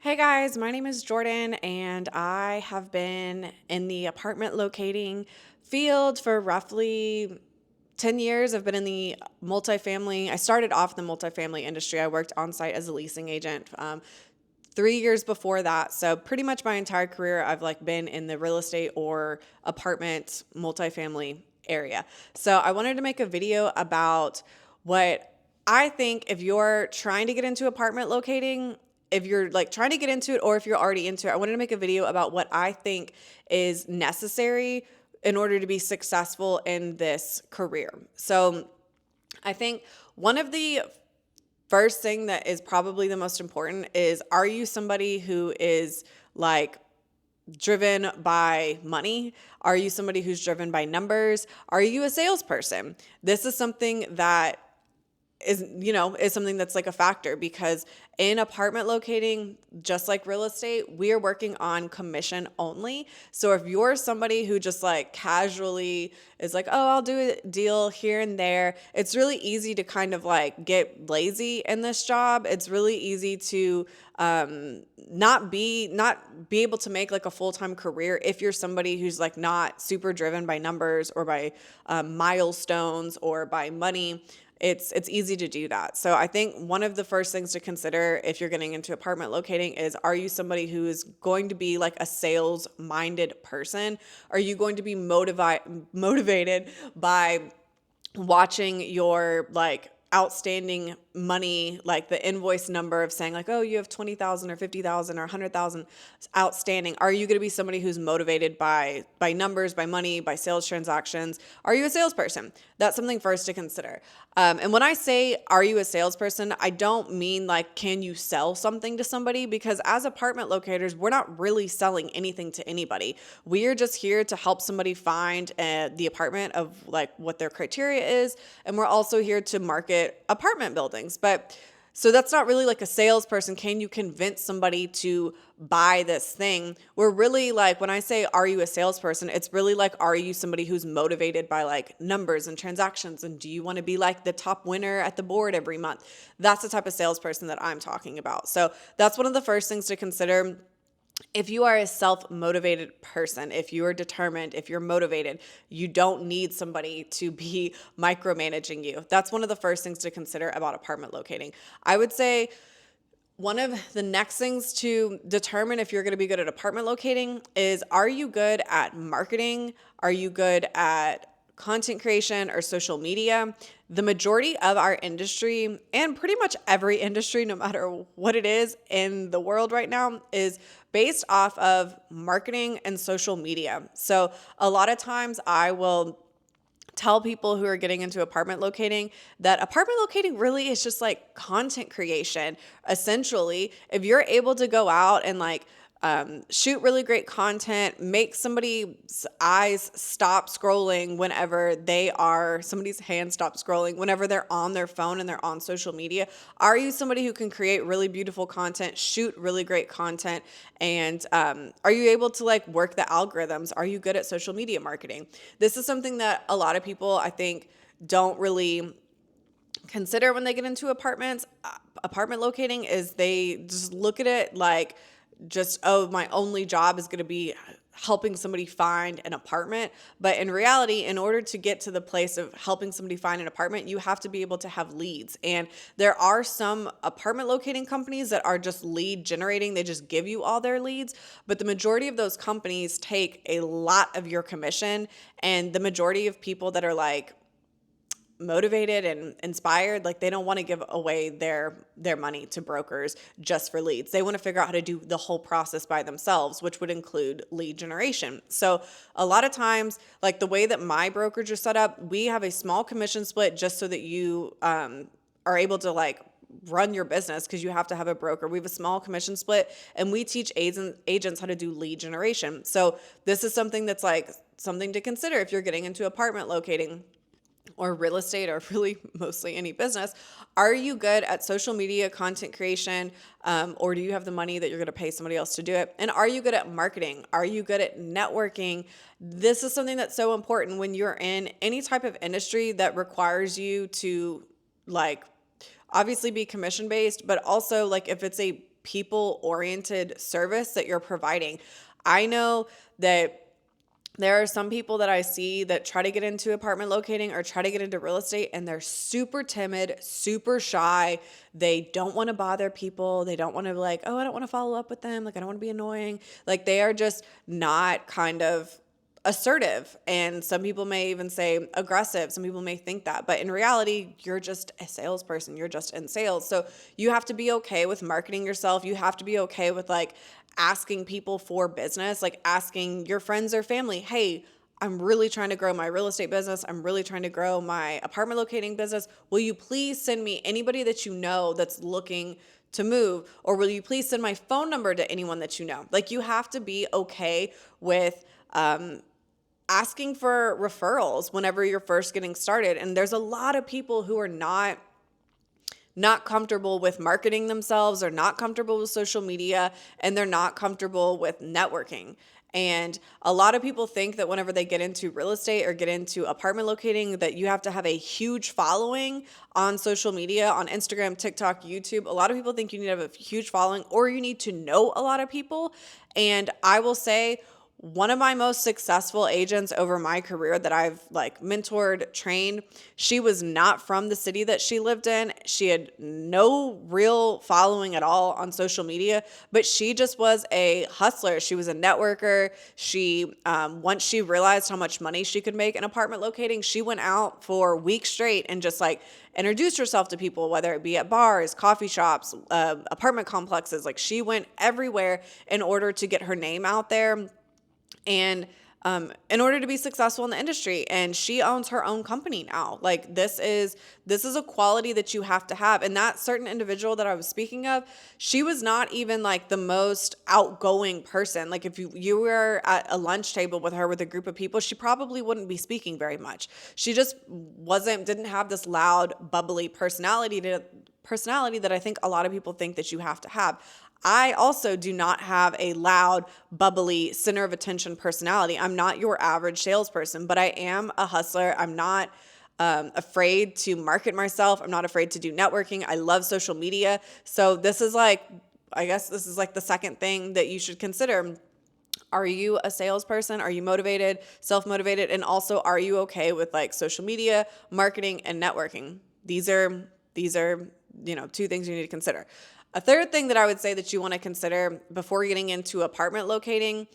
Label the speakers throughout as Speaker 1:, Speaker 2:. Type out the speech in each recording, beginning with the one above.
Speaker 1: Hey guys, my name is Jordan, and I have been in the apartment locating field for roughly 10 years. I've been in the multifamily. I started off in the multifamily industry. I worked on site as a leasing agent 3 years before that. So pretty much my entire career, I've been in the real estate or apartment multifamily area. So I wanted to make a video about what I think if you're trying to get into apartment locating, if you're trying to get into it or if you're already into it, I wanted to make a video about what I think is necessary in order to be successful in this career. So I think one of the first thing that is probably the most important is, are you somebody who is driven by money? Are you somebody who's driven by numbers? Are you a salesperson? This is something that is something that's like a factor, because in apartment locating, just like real estate, we are working on commission only. So if you're somebody who just casually is oh, I'll do a deal here and there, it's really easy to kind of get lazy in this job. It's really easy to not be able to make a full-time career if you're somebody who's not super driven by numbers or by milestones or by money. It's easy to do that. So I think one of the first things to consider if you're getting into apartment locating is, are you somebody who is going to be a sales minded person? Are you going to be motivated by watching your outstanding money, like the invoice number of saying oh, you have 20,000 or 50,000 or 100,000 outstanding? Are you going to be somebody who's motivated by numbers, by money, by sales transactions? Are you a salesperson? That's something first to consider. And when I say, are you a salesperson, I don't mean can you sell something to somebody? Because as apartment locators, we're not really selling anything to anybody. We are just here to help somebody find the apartment of what their criteria is. And we're also here to market apartment buildings. But so that's not really a salesperson. Can you convince somebody to buy this thing? We're really when I say, are you a salesperson? It's really are you somebody who's motivated by numbers and transactions? And do you want to be the top winner at the board every month? That's the type of salesperson that I'm talking about. So that's one of the first things to consider. If you are a self-motivated person, if you are determined, if you're motivated, you don't need somebody to be micromanaging you. That's one of the first things to consider about apartment locating. I would say one of the next things to determine if you're going to be good at apartment locating is, are you good at marketing? Are you good at content creation or social media? The majority of our industry, and pretty much every industry, no matter what it is in the world right now, is based off of marketing and social media. So a lot of times I will tell people who are getting into apartment locating that apartment locating really is just content creation. Essentially, if you're able to go out and shoot really great content, make somebody's eyes stop scrolling whenever somebody's hands stop scrolling whenever they're on their phone and they're on social media. Are you somebody who can create really beautiful content, shoot really great content, and are you able to work the algorithms? Are you good at social media marketing? This is something that a lot of people, I think, don't really consider when they get into apartment locating. Is they just look at it oh, my only job is going to be helping somebody find an apartment. But in reality, in order to get to the place of helping somebody find an apartment, you have to be able to have leads. And there are some apartment locating companies that are just lead generating. They just give you all their leads. But the majority of those companies take a lot of your commission. And the majority of people that are motivated and inspired, they don't want to give away their money to brokers just for leads. They want to figure out how to do the whole process by themselves, which would include lead generation. So a lot of times, the way that my brokerage is set up, we have a small commission split just so that you are able to run your business, because you have to have a broker. We have a small commission split, and we teach agents how to do lead generation. So this is something that's something to consider if you're getting into apartment locating or real estate, or really mostly any business. Are you good at social media content creation, or do you have the money that you're going to pay somebody else to do it? And are you good at marketing? Are you good at networking? This is something that's so important when you're in any type of industry that requires you to obviously be commission based, but also if it's a people-oriented service that you're providing. I know that there are some people that I see that try to get into apartment locating or try to get into real estate, and they're super timid, super shy. They don't want to bother people. They don't want to be like, oh, I don't want to follow up with them. Like, I don't want to be annoying. Like, they are just not kind of assertive. And some people may even say aggressive. Some people may think that. But in reality, you're just a salesperson. You're just in sales. So you have to be okay with marketing yourself. You have to be okay with like asking people for business, like asking your friends or family, hey, I'm really trying to grow my real estate business. I'm really trying to grow my apartment locating business. Will you please send me anybody that you know that's looking to move? Or will you please send my phone number to anyone that you know? Like, you have to be okay with asking for referrals whenever you're first getting started. And there's a lot of people who are not comfortable with marketing themselves, or not comfortable with social media, and they're not comfortable with networking. And a lot of people think that whenever they get into real estate or get into apartment locating, that you have to have a huge following on social media, on Instagram, TikTok, YouTube. A lot of people think you need to have a huge following, or you need to know a lot of people. And I will say, one of my most successful agents over my career that I've like mentored, trained, she was not from the city that she lived in. She had no real following at all on social media, but she just was a hustler. She was a networker. She, once she realized how much money she could make in apartment locating, she went out for weeks straight and just like introduced herself to people, whether it be at bars, coffee shops, apartment complexes. Like, she went everywhere in order to get her name out there, and in order to be successful in the industry. And she owns her own company now. Like, this is a quality that you have to have. And that certain individual that I was speaking of, she was not even like the most outgoing person. Like, if you were at a lunch table with her with a group of people, she probably wouldn't be speaking very much. She just didn't have this loud, bubbly personality that I think a lot of people think that you have to have. I also do not have a loud, bubbly, center of attention personality. I'm not your average salesperson, but I am a hustler. I'm not afraid to market myself. I'm not afraid to do networking. I love social media. So this is like, I guess this is like the second thing that you should consider. Are you a salesperson? Are you motivated, self-motivated? And also, are you okay with like social media, marketing, and networking? These are, two things you need to consider. A third thing that I would say that you want to consider before getting into apartment locating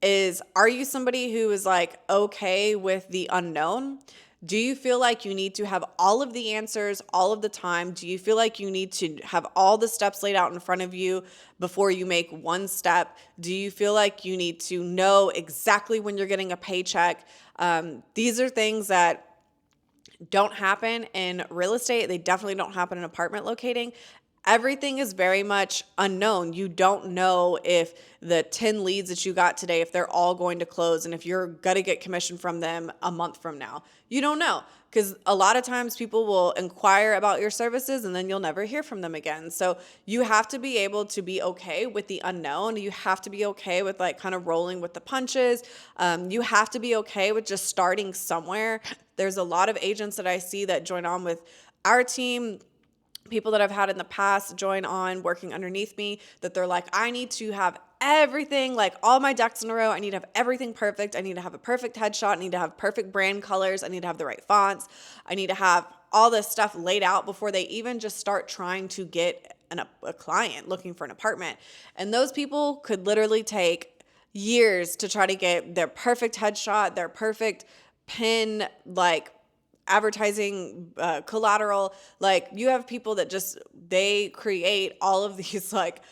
Speaker 1: is, are you somebody who is like okay with the unknown? Do you feel like you need to have all of the answers all of the time? Do you feel like you need to have all the steps laid out in front of you before you make one step? Do you feel like you need to know exactly when you're getting a paycheck? These are things that don't happen in real estate. They definitely don't happen in apartment locating. Everything is very much unknown. You don't know if the 10 leads that you got today, if they're all going to close, and if you're going to get commission from them a month from now. You don't know, because a lot of times people will inquire about your services and then you'll never hear from them again. So you have to be able to be okay with the unknown. You have to be okay with like kind of rolling with the punches. You have to be okay with just starting somewhere. There's a lot of agents that I see that join on with our team, people that I've had in the past join on working underneath me, that they're like, I need to have everything, like all my ducks in a row. I need to have everything perfect. I need to have a perfect headshot. I need to have perfect brand colors. I need to have the right fonts. I need to have all this stuff laid out before they even just start trying to get a client looking for an apartment. And those people could literally take years to try to get their perfect headshot, their perfect pin, like advertising collateral. Like, you have people that just, they create all of these like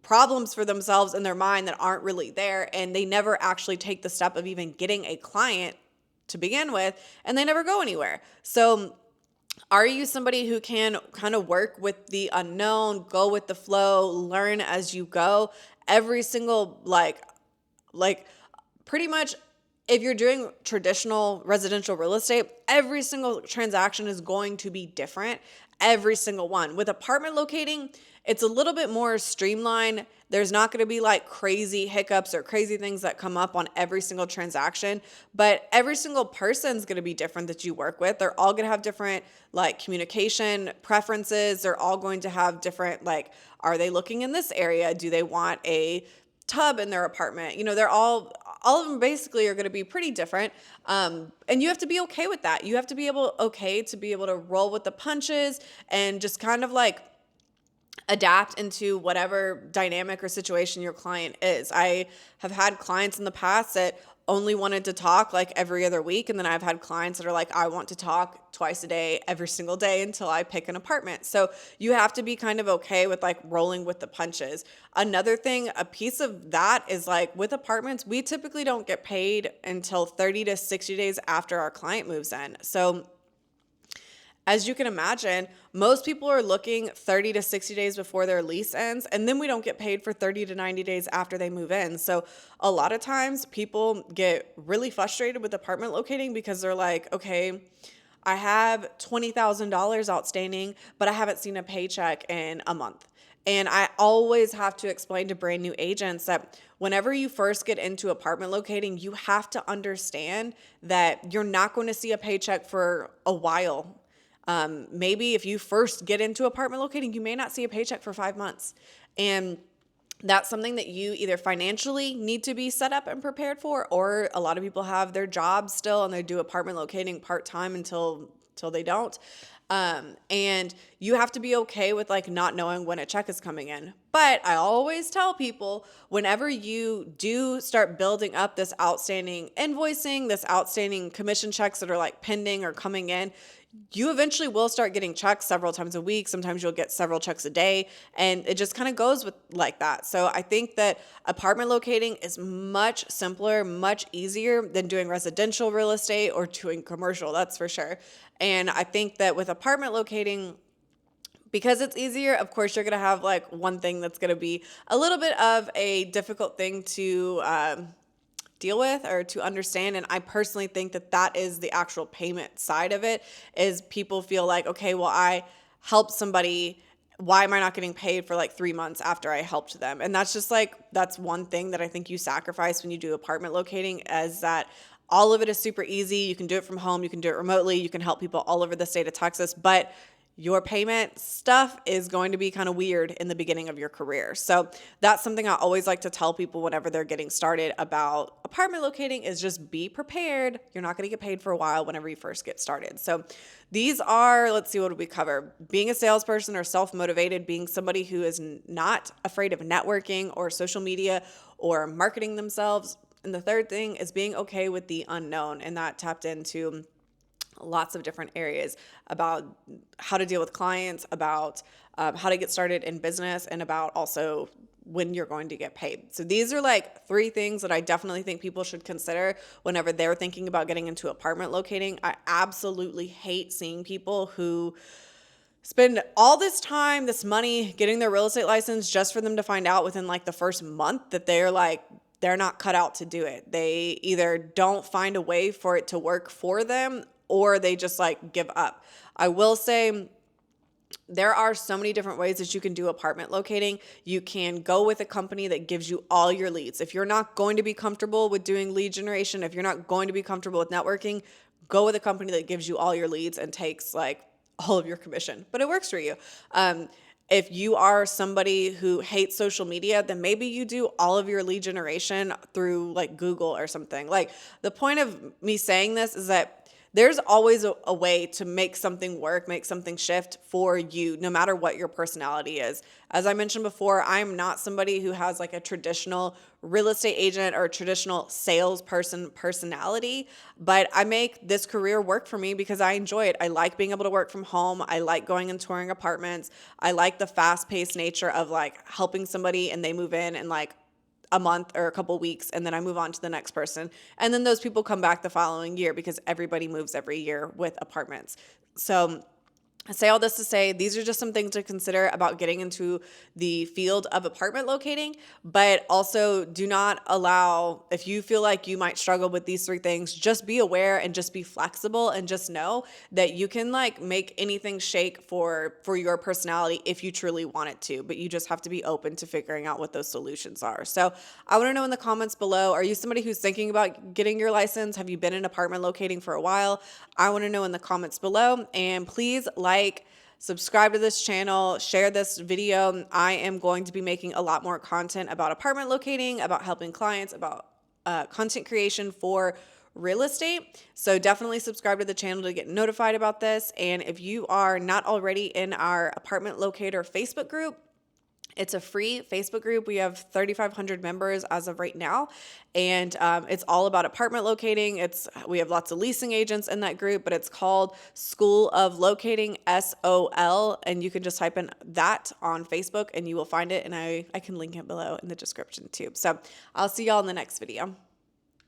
Speaker 1: problems for themselves in their mind that aren't really there, and they never actually take the step of even getting a client to begin with, and they never go anywhere. So are you somebody who can kind of work with the unknown, go with the flow, learn as you go? Every single like pretty much, if you're doing traditional residential real estate, every single transaction is going to be different. every single one. With apartment locating, it's a little bit more streamlined. There's not going to be like crazy hiccups or crazy things that come up on every single transaction, but every single person's going to be different that you work with. They're all going to have different like communication preferences. They're all going to have different, like, are they looking in this area? Do they want a tub in their apartment? You know, they're all of them basically are going to be pretty different. And you have to be okay with that. You have to be able to roll with the punches and just kind of like adapt into whatever dynamic or situation your client is. I have had clients in the past that only wanted to talk like every other week. And then I've had clients that are like, I want to talk twice a day, every single day until I pick an apartment. So you have to be kind of okay with like rolling with the punches. Another thing, a piece of that is like with apartments, we typically don't get paid until 30 to 60 days after our client moves in. So as you can imagine, most people are looking 30 to 60 days before their lease ends, and then we don't get paid for 30 to 90 days after they move in. So a lot of times people get really frustrated with apartment locating because they're like, okay, I have $20,000 outstanding, but I haven't seen a paycheck in a month. And I always have to explain to brand new agents that whenever you first get into apartment locating, you have to understand that you're not going to see a paycheck for a while. Maybe if you first get into apartment locating, you may not see a paycheck for 5 months. And that's something that you either financially need to be set up and prepared for, or a lot of people have their jobs still and they do apartment locating part-time until they don't. And you have to be okay with like not knowing when a check is coming in. But I always tell people, whenever you do start building up this outstanding invoicing, this outstanding commission checks that are like pending or coming in, you eventually will start getting checks several times a week. Sometimes you'll get several checks a day, and it just kind of goes with like that. So I think that apartment locating is much simpler, much easier than doing residential real estate or doing commercial, that's for sure. And I think that with apartment locating, because it's easier, of course, you're going to have like one thing that's going to be a little bit of a difficult thing to deal with or to understand. And I personally think that that is the actual payment side of it, is people feel like, okay, well, I helped somebody. Why am I not getting paid for like 3 months after I helped them? And that's just like, that's one thing that I think you sacrifice when you do apartment locating, is that all of it is super easy. You can do it from home. You can do it remotely. You can help people all over the state of Texas, but your payment stuff is going to be kind of weird in the beginning of your career. So that's something I always like to tell people whenever they're getting started about apartment locating, is just be prepared. You're not going to get paid for a while whenever you first get started. So these are, let's see, what did we cover? Being a salesperson or self-motivated, being somebody who is not afraid of networking or social media or marketing themselves. And the third thing is being okay with the unknown, and that tapped into lots of different areas about how to deal with clients, about how to get started in business, and about also when you're going to get paid. So these are like 3 things that I definitely think people should consider whenever they're thinking about getting into apartment locating. I absolutely hate seeing people who spend all this time, this money getting their real estate license just for them to find out within like the first month that they're not cut out to do it. They either don't find a way for it to work for them, or they just like give up. I will say there are so many different ways that you can do apartment locating. You can go with a company that gives you all your leads. If you're not going to be comfortable with doing lead generation, if you're not going to be comfortable with networking, go with a company that gives you all your leads and takes like all of your commission, but it works for you. If you are somebody who hates social media, then maybe you do all of your lead generation through like Google or something. Like, the point of me saying this is that there's always a way to make something work, make something shift for you, no matter what your personality is. As I mentioned before, I'm not somebody who has like a traditional real estate agent or traditional salesperson personality, but I make this career work for me because I enjoy it. I like being able to work from home. I like going and touring apartments. I like the fast-paced nature of like helping somebody and they move in and like a month or a couple weeks, and then I move on to the next person. And then those people come back the following year, because everybody moves every year with apartments. So I say all this to say these are just some things to consider about getting into the field of apartment locating, but also do not allow, if you feel like you might struggle with these three things, just be aware and just be flexible and just know that you can like make anything shake for your personality if you truly want it to, but you just have to be open to figuring out what those solutions are. So I want to know in the comments below, are you somebody who's thinking about getting your license? Have you been in apartment locating for a while? I want to know in the comments below, and please subscribe to this channel, share this video. I am going to be making a lot more content about apartment locating, about helping clients, about content creation for real estate. So definitely subscribe to the channel to get notified about this. And if you are not already in our apartment locator Facebook group, it's a free Facebook group. We have 3,500 members as of right now, and it's all about apartment locating. We have lots of leasing agents in that group, but it's called School of Locating, SOL, and you can just type in that on Facebook and you will find it, and I can link it below in the description too. So I'll see y'all in the next video.